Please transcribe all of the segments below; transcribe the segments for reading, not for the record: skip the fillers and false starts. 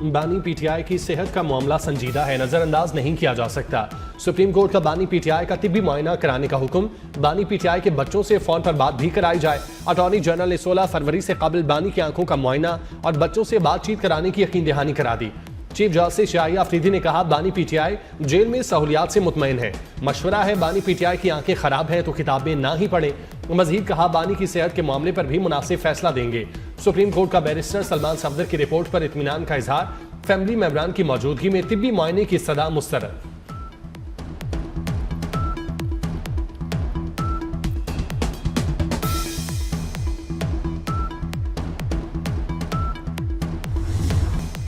बानी पीटीआई की सेहत का मामला संजीदा है, नजरअंदाज नहीं किया जा सकता। सुप्रीम कोर्ट का बानी पीटीआई का तिब्बी मुआयना कराने का हुक्म। बानी पीटीआई के बच्चों से फोन पर बात भी कराई जाए। अटॉर्नी जनरल ने 16 फरवरी से कबल बानी की आंखों का मुआयना और बच्चों से बातचीत कराने की यकीन दहानी करा दी। चीफ जस्टिस शाही अफरीदी ने कहा, बानी पीटीआई जेल में सहूलियात से मुतमईन है। मशवरा है बानी पीटीआई की आंखें खराब हैं तो किताबें ना ही पढ़ें। मजीद कहा, बानी की सेहत के मामले पर भी मुनासिब फैसला देंगे। सुप्रीम कोर्ट का बैरिस्टर सलमान सफदर की रिपोर्ट पर इत्मीनान का इजहार। फैमिली मेंबरान की मौजूदगी में तिब्बी मुआयने की सदा मुस्तरद।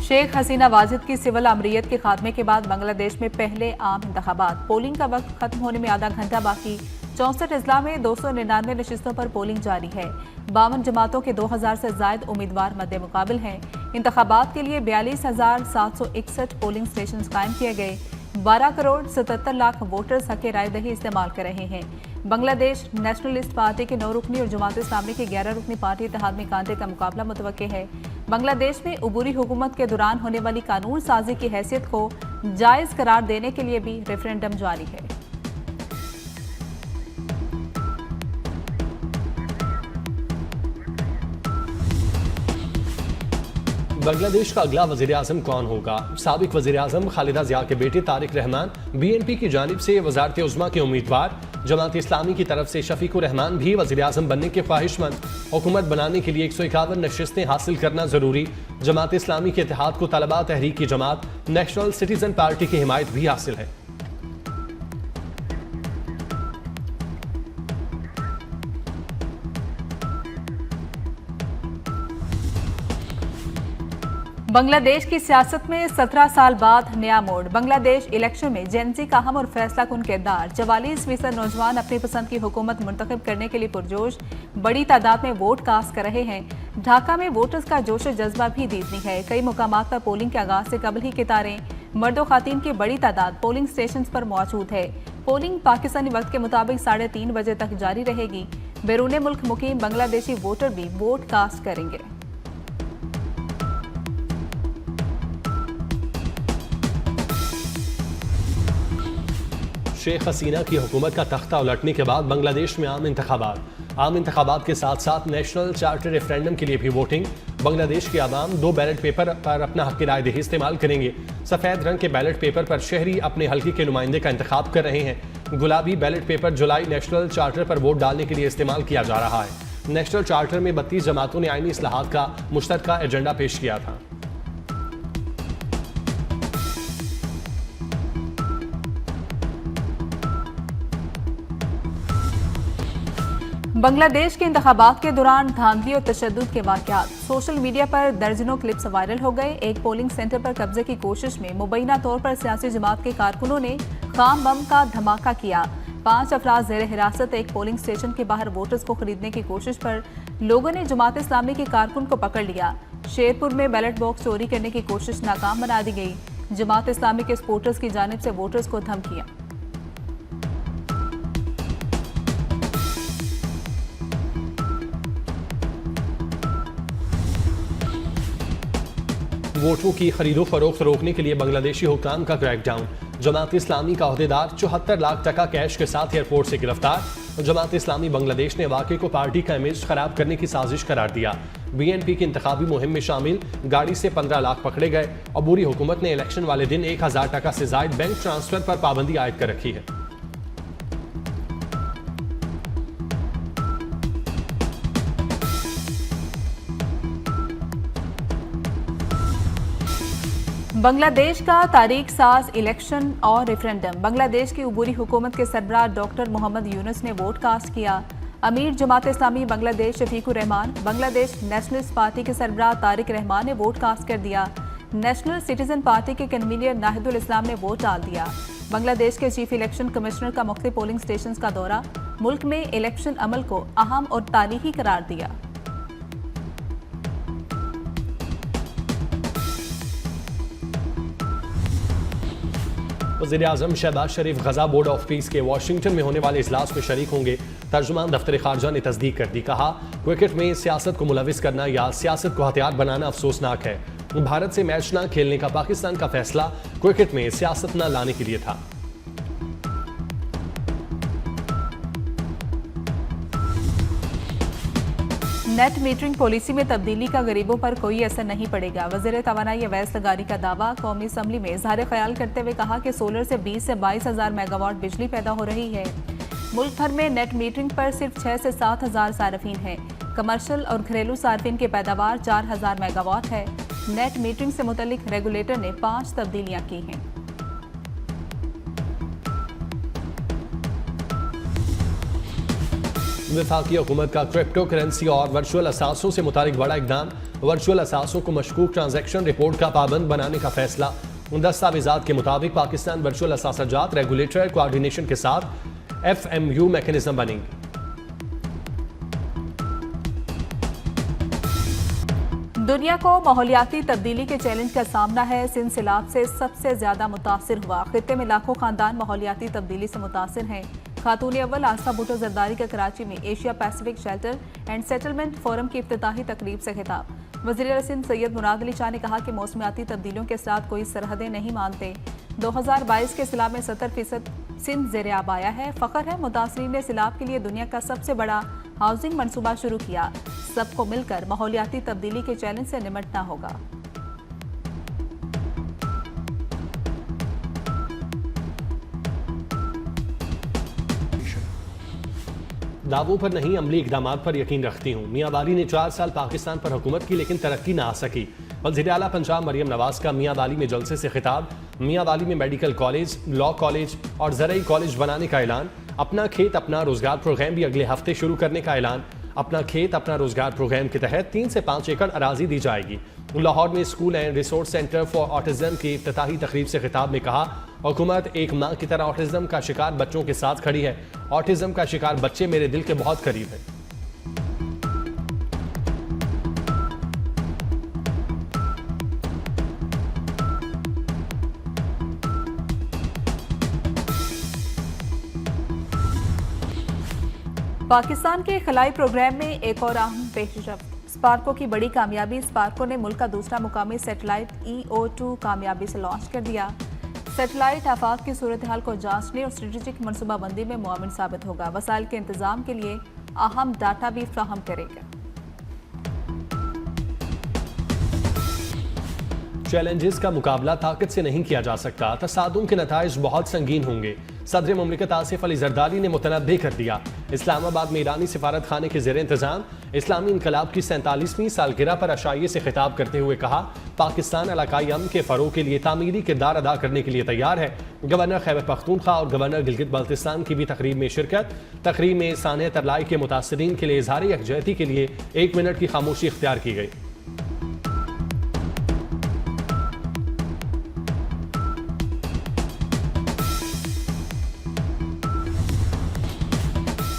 शेख हसीना वाजिद की सिविल अमरीयत के खात्मे के बाद बांग्लादेश में पहले आम इंतखाबात। पोलिंग का वक्त खत्म होने में आधा घंटा बाकी। 64 अजला में 299 नशिस्तों पर पोलिंग जारी है। 52 जमातों के 2000 से जायद उम्मीदवार मद्दे मुकाबिल हैं। इंतखाबात के लिए 42,761 पोलिंग स्टेशन कायम किए गए। 12 करोड़ 77 लाख वोटर्स हक राय दही इस्तेमाल कर रहे हैं। बांग्लादेश नेशनलिस्ट पार्टी के 9 रुकनी और जमात इस्लामी की 11 रुकनी पार्टी इत्तेहाद में कांटे का मुकाबला मुतवक्के है। बांग्लादेश में उबूरी हुकूमत के दौरान होने वाली कानून साजी की हैसियत को जायज करार देने के लिए भी रेफरेंडम जारी है। बांग्लादेश का अगला वजीर आजम कौन होगा? साबिक वजीर आजम खालिदा जिया के बेटे तारिक रहमान BNP की जानिब से वजारत उज़्मा के उम्मीदवार। जमात इस्लामी की तरफ से शफीकुर रहमान भी वजीर आजम बनने के ख्वाहिशमंद। हुकूमत बनाने के लिए 151 नशिस्तें हासिल करना जरूरी। जमात इस्लामी के इत्तेहाद को तलबा तहरीक की जमात नेशनल सिटीजन पार्टी की हिमायत भी हासिल है। बांग्लादेश की सियासत में 17 साल बाद नया मोड़। बांग्लादेश इलेक्शन में जेनजी का अहम और फैसला कुन किरदार। 44% नौजवान अपनी पसंद की हुकूमत मुंतखब करने के लिए पुरजोश। बड़ी तादाद में वोट कास्ट कर रहे हैं। ढाका में वोटर्स का जोश जज्बा भी दीदनी है। कई मुकामात पर पोलिंग के आगाज से कबल ही कतारें। मर्द और खातीन की बड़ी तादाद पोलिंग स्टेशन पर मौजूद है। पोलिंग पाकिस्तानी वक्त के मुताबिक 3:30 बजे तक जारी रहेगी। बैरून मुल्क मुकीम बांग्लादेशी वोटर भी वोट कास्ट करेंगे। शेख हसीना की हुकूमत का तख्ता उलटने के बाद बांग्लादेश में आम इंतखाबात के साथ साथ नेशनल चार्टर रेफरेंडम के लिए भी वोटिंग। बांग्लादेश के आवाम 2 बैलेट पेपर पर अपना हक राय दही इस्तेमाल करेंगे। सफ़ेद रंग के बैलेट पेपर पर शहरी अपने हल्के के नुमाइंदे का इंतखाब कर रहे हैं। गुलाबी बैलेट पेपर जुलाई नेशनल चार्टर पर वोट डालने के लिए इस्तेमाल किया जा रहा है। नेशनल चार्टर में 32 जमातों ने आईनी इस्लाहात का मुश्तरका एजेंडा पेश किया था। बांग्लादेश के इंतखाबात के दौरान धांधली और तशद्दुद के वाक़यात। सोशल मीडिया पर दर्जनों क्लिप्स वायरल हो गए। एक पोलिंग सेंटर पर कब्जे की कोशिश में मुबैना तौर पर सियासी जमात के कारकुनों ने खाम बम का धमाका किया। 5 अफराद जेर हिरासत। एक पोलिंग स्टेशन के बाहर वोटर्स को खरीदने की कोशिश पर लोगों ने जमात इस्लामी के कारकुन को पकड़ लिया। शेरपुर में बैलेट बॉक्स चोरी करने की कोशिश नाकाम बना दी गई। जमात इस्लामी के सपोर्टर्स की जानिब से वोटर्स को धमकियां। वोटों की खरीदो फरोख्त रोकने के लिए बांग्लादेशी हुक्काम का क्रैकडाउन। जमात इस्लामी का अहदेदार 74 लाख टका कैश के साथ एयरपोर्ट से गिरफ्तार। जमात इस्लामी बांग्लादेश ने वाक़े को पार्टी का इमेज खराब करने की साजिश करार दिया। BNP की इंतखाबी मुहिम में शामिल गाड़ी से 15 लाख पकड़े गए। अबूरी हुकूमत ने इलेक्शन वाले दिन 1000 टका से जायद बैंक ट्रांसफर पर पाबंदी आयद कर रखी है। बांग्लादेश का तारीख साज इलेक्शन और रेफरेंडम। बांग्लादेश की उबूरी हुकूमत के सरबराह डॉक्टर मोहम्मद यूनुस ने वोट कास्ट किया। अमीर जमात इस्लामी बांग्लादेश शफीकुर रहमान, बांग्लादेश नेशनलिस्ट पार्टी के सरबराह तारिक रहमान ने वोट कास्ट कर दिया। नेशनल सिटीजन पार्टी के कन्वीनर नाहिदुल इस्लाम ने वोट डाल दिया। बांग्लादेश के चीफ इलेक्शन कमिश्नर का मुख्तलिफ पोलिंग स्टेशन का दौरा। मुल्क में इलेक्शन अमल को अहम और तारीखी करार दिया। वज़ीर-ए-आज़म शहबाज शरीफ गजा बोर्ड ऑफ पीस के वाशिंगटन में होने वाले इजलास में शरीक होंगे। तर्जुमान दफ्तर खारजा ने तस्दीक कर दी। कहा, क्रिकेट में सियासत को मुलविस करना या सियासत को हथियार बनाना अफसोसनाक है। भारत से मैच न खेलने का पाकिस्तान का फैसला क्रिकेट में सियासत न लाने के लिए था। नेट मीटरिंग पॉलिसी में तब्दीली का गरीबों पर कोई असर नहीं पड़ेगा। वज़ीर तवानाई अवैस लगारी का दावा। कौमी असम्बली में इजहार ख्याल करते हुए कहा कि सोलर से 20 से 22 हज़ार मेगावाट बिजली पैदा हो रही है। मुल्क भर में नेट मीटरिंग पर सिर्फ 6 से 7 हज़ार सार्फिन हैं। कमर्शल और घरेलू सार्फिन की पैदावार 4 हज़ार मेगावाट है। नेट मीटरिंग से मुतल्लिक रेगुलेटर ने 5 तब्दीलियाँ की हैं। वफाकी हुकूमत का क्रिप्टो करेंसी और वर्चुअल असासों से मुतालिक बड़ा इकदाम। वर्चुअल असासों को मशकूक ट्रांजैक्शन रिपोर्ट का पाबंद बनाने का फैसला। दस्तावेजात के मुताबिक पाकिस्तान वर्चुअल असासाजात रेगुलेटर कोऑर्डिनेशन के साथ FMU मैकेनिज्म बनेंगी। दुनिया को माहौलियाती तब्दीली के चैलेंज का सामना है। सिंध सैलाब से सबसे ज्यादा मुतासिर हुआ। खित्ते में लाखों खानदान माहौलियाती तब्दीली से मुतासिर हैं। खातून अव्वल आस्था भुट्टो जरदारी का कराची में Asia Pacific shelter and settlement forum की इफ्तिताही तकरीब से खिताब। वज़ीर सिंध सैयद मुराद अली शाह ने कहा कि मौसमियाती तब्दीलियों के साथ कोई सरहदें नहीं मानते। 2022 के सैलाब में 70% सिंध ज़ेर आब आया है। फ़ख्र है मुतासरीन ने सैलाब के लिए दुनिया का सबसे बड़ा हाउसिंग मनसूबा शुरू किया। सबको मिलकर माहौलियाती तब्दीली के चैलेंज से निपटना होगा। दावों पर नहीं, अमली इकदामात पर यकीन रखती हूँ। मियाँ वाली ने 4 साल पाकिस्तान पर हुकूमत की, लेकिन तरक्की ना आ सकी। वज़ीर आला पंजाब मरियम नवाज का मियाँ वाली में जलसे से खिताब। मियाँ वाली में मेडिकल कॉलेज, लॉ कॉलेज और ज़रई कॉलेज बनाने का ऐलान। अपना खेत अपना रोजगार प्रोग्राम भी अगले हफ्ते शुरू करने का ऐलान। अपना खेत अपना रोजगार प्रोग्राम के तहत 3 से 5 एकड़ अराजी दी जाएगी। लाहौर में school and resource centre for autism की इफ्तिताही तकरीब से खिताब में कहा, हुकूमत एक माँ की तरह ऑटिज्म का शिकार बच्चों के साथ खड़ी है। ऑटिज्म का शिकार बच्चे मेरे दिल के बहुत करीब हैं। पाकिस्तान के खलाई प्रोग्राम में एक और अहम पेशरफ्त। स्पार्को की बड़ी कामयाबी। स्पार्को ने मुल्क का दूसरा मुकामी सैटेलाइट EO2 कामयाबी से लॉन्च कर दिया। सैटेलाइट आफाक की सूरत हाल को जांचने और स्ट्रेटेजिक मनसूबाबंदी में मुआविन साबित होगा। वसाइल के इंतजाम के लिए अहम डाटा भी फ्राहम करेगा। चैलेंजेस का मुकाबला ताकत से नहीं किया जा सकता। तसादुम के नताइज बहुत संगीन होंगे। सदर मुमलिकत आसिफ अली जरदारी ने मुतनब्बे कर दिया। इस्लामाबाद में ईरानी सिफारत खाने के ज़ेर इंतजाम। इस्लामी इनकलाब की 47वीं सालगिरह पर अशाइये से खिताब करते हुए कहा, पाकिस्तान इलाकाई अमन के फ़रोग़ के लिए तामीरी किरदार अदा करने के लिए तैयार है। गवर्नर खैबर पख्तूनख्वा और गवर्नर गिलगित बल्तिस्तान की भी तकरीब में शिरकत। तकरीब में सानिया तरलाई के मुतासरीन के लिए इज़हार यकजहती के लिए 1 मिनट की खामोशी इख्तियार की गई।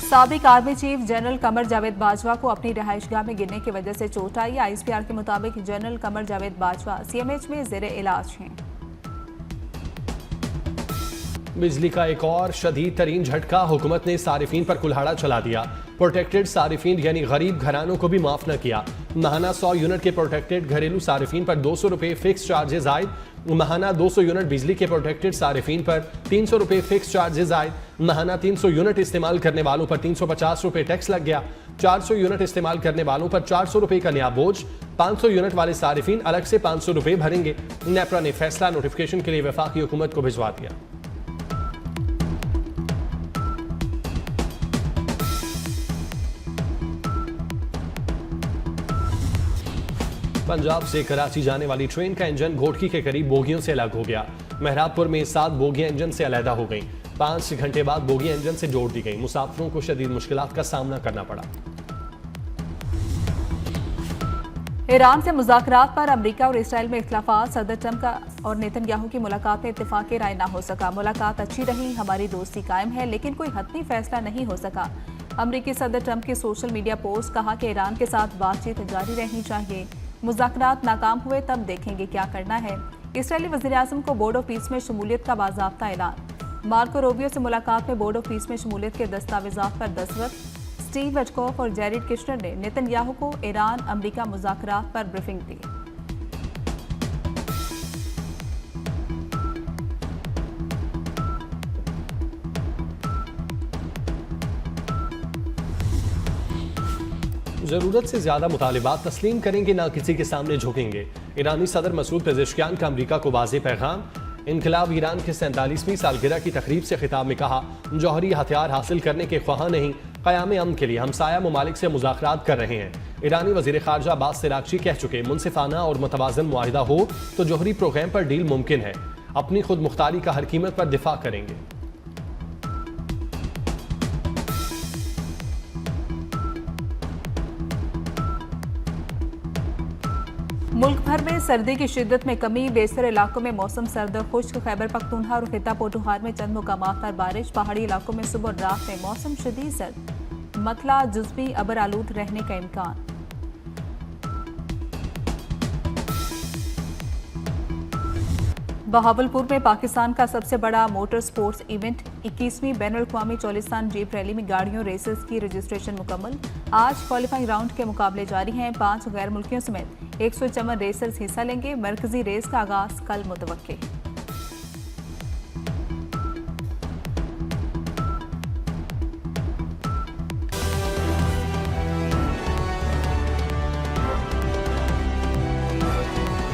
साबिक army chief general Qamar Javed Bajwa को अपनी रिहाइशगाह में गिरने की वजह से चोट आई। ISPR के मुताबिक जनरल कमर जावेद बाजवा CMH में ज़ेरे इलाज हैं। बिजली का एक और शदीद तरीन झटका। हुकूमत ने सारिफीन पर कुल्हाड़ा चला दिया। प्रोटेक्टेड सारिफीन यानी गरीब घरानों को भी माफ न किया। महाना 100 यूनिट के प्रोटेक्टेड घरेलू सारिफीन पर 200 रुपये फिक्स चार्जेज आए। महाना 200 यूनिट बिजली के प्रोटेक्टेड सारिफीन पर 300 रुपये फिक्स चार्जेज आए। महाना 300 यूनिट इस्तेमाल करने वालों पर 350 रुपये टैक्स लग गया। 400 यूनिट इस्तेमाल करने वालों पर 400 रुपये का नया बोझ। 500 यूनिट वाले सारिफीन अलग से 500 रुपये भरेंगे। नेपरा ने फैसला नोटिफिकेशन के लिए वफाकी हुकूमत को भिजवा दिया। पंजाब से कराची जाने वाली ट्रेन का इंजन घोटकी के करीब बोगियों से अलग हो गया। मेहराबपुर में 7 बोगियां इंजन से अलहदा हो गईं। 5 घंटे बाद बोगियां इंजन से जोड़ दी गईं। मुसाफिरों को शदीद मुश्किलात का सामना करना पड़ा। ईरान से मुज़ाकरात पर अमरीका और इसराइल में इख्तिलाफात। सदर ट्रंप और नेतन्याहू की मुलाकात में इत्तेफाक राय न हो सका। मुलाकात अच्छी रही, हमारी दोस्ती कायम है, लेकिन कोई हतमी फैसला नहीं हो सका। अमरीकी सदर ट्रंप की सोशल मीडिया पोस्ट। कहा कि ईरान के साथ बातचीत जारी रहनी चाहिए। मुज़ाकरात नाकाम हुए तब देखेंगे क्या करना है। इसराइली वज़ीर-ए-आज़म को बोर्ड ऑफ पीस में शमूलियत का बाज़ाब्ता ऐलान। मार्को रूबियो से मुलाकात में बोर्ड ऑफ पीस में शमूलियत के दस्तावेज़ात पर दस्तखत। स्टीव विटकॉफ और जेरेड किश्नर ने नेतन्याहू को ईरान अमरीका मुज़ाकरात पर ब्रीफिंग दी। जरूरत से ज्यादा मुतालिबात तस्लीम करेंगे, ना किसी के सामने झुकेंगे। ईरानी सदर मसूद पेजेशकियान का अमरीका को वाज़ेह पैगाम। इनकलाब ईरान के 47वीं सालगिरह की तकरीब से खिताब में कहा, जौहरी हथियार हासिल करने के ख्वाह नहीं, क़याम अमन के लिए हमसाया ममालिक से मुज़ाकरात कर रहे हैं। ईरानी वज़ीर ख़ारजा अब्बास सिरागची कह चुके, मुनसिफाना और मुतवाज़न मुआहिदा हो तो जौहरी प्रोग्राम पर डील मुमकिन है। अपनी खुद मुख्तारी का हर कीमत पर दिफा करेंगे। मुल्क भर में सर्दी की शिद्दत में कमी, बेशतर इलाकों में मौसम सर्द और खुश्क। खैबर पख्तूनख्वा और खिता पोठोहार में चंद मुकामात पर बारिश, पहाड़ी इलाकों में सुबह और रात में मौसम शदीद सर्द, मतला जुज़वी अबर आलूद रहने का इम्कान। बहावलपुर में पाकिस्तान का सबसे बड़ा मोटर स्पोर्ट्स इवेंट 21वीं बैनुल-अक़वामी चोलिस्तान जीप रैली में गाड़ियों रेसेस की रजिस्ट्रेशन मुकम्मल। आज क्वालिफाइंग राउंड के मुकाबले जारी हैं। 5 गैर मुल्कियों समेत 154 रेसर्स हिस्सा लेंगे। मरकजी रेस का आगाज कल मुतवक्के।